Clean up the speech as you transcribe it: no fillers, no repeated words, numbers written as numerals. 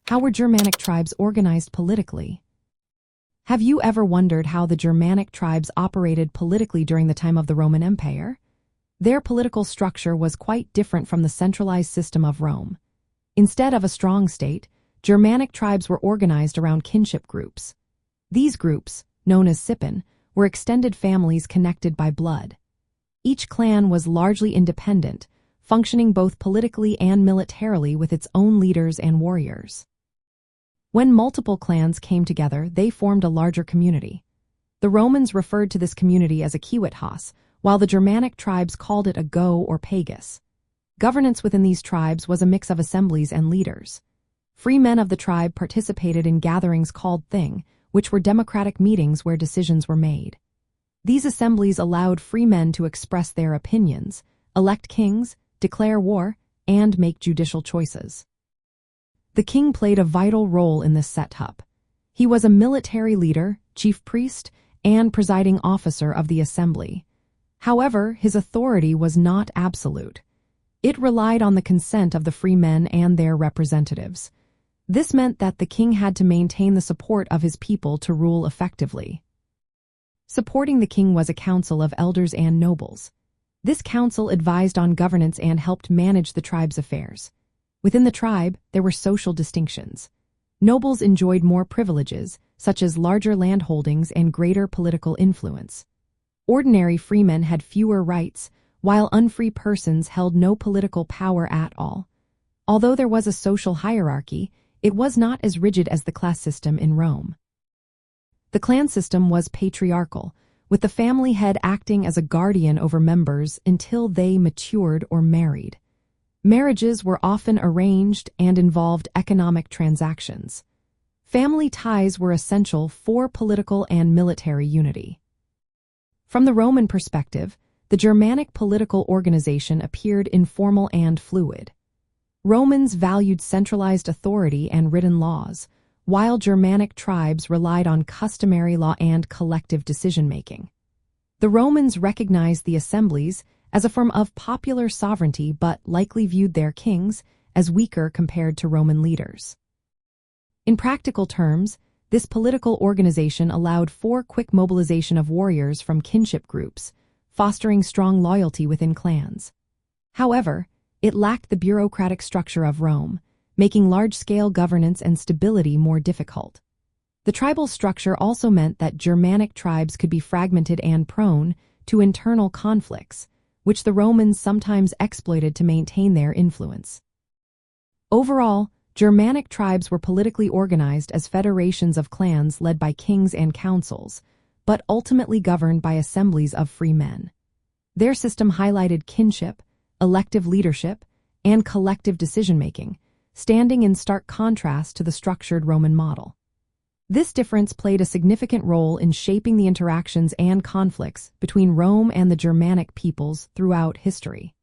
How were Germanic tribes organized politically? Have you ever wondered how the Germanic tribes operated politically during the time of the Roman Empire? Their political structure was quite different from the centralized system of Rome. Instead of a strong state, Germanic tribes were organized around kinship groups. These groups, known as sippen, were extended families connected by blood. Each clan was largely independent, functioning both politically and militarily with its own leaders and warriors. When multiple clans came together, they formed a larger community. The Romans referred to this community as a civitas, while the Germanic tribes called it a go or pagus. Governance within these tribes was a mix of assemblies and leaders. Free men of the tribe participated in gatherings called thing, which were democratic meetings where decisions were made. These assemblies allowed free men to express their opinions, elect kings, declare war, and make judicial choices. The king played a vital role in this setup. He was a military leader, chief priest, and presiding officer of the assembly. However, his authority was not absolute. It relied on the consent of the free men and their representatives. This meant that the king had to maintain the support of his people to rule effectively. Supporting the king was a council of elders and nobles. This council advised on governance and helped manage the tribe's affairs. Within the tribe, there were social distinctions. Nobles enjoyed more privileges, such as larger landholdings and greater political influence. Ordinary freemen had fewer rights, while unfree persons held no political power at all. Although there was a social hierarchy, it was not as rigid as the class system in Rome. The clan system was patriarchal, with the family head acting as a guardian over members until they matured or married. Marriages were often arranged and involved economic transactions. Family ties were essential for political and military unity. From the Roman perspective, the Germanic political organization appeared informal and fluid. Romans valued centralized authority and written laws, while Germanic tribes relied on customary law and collective decision-making. The Romans recognized the assemblies as a form of popular sovereignty but likely viewed their kings as weaker compared to Roman leaders. In practical terms, this political organization allowed for quick mobilization of warriors from kinship groups, fostering strong loyalty within clans. However, it lacked the bureaucratic structure of Rome, making large-scale governance and stability more difficult. The tribal structure also meant that Germanic tribes could be fragmented and prone to internal conflicts, which the Romans sometimes exploited to maintain their influence. Overall, Germanic tribes were politically organized as federations of clans led by kings and councils, but ultimately governed by assemblies of free men. Their system highlighted kinship, elective leadership, and collective decision-making, standing in stark contrast to the structured Roman model. This difference played a significant role in shaping the interactions and conflicts between Rome and the Germanic peoples throughout history.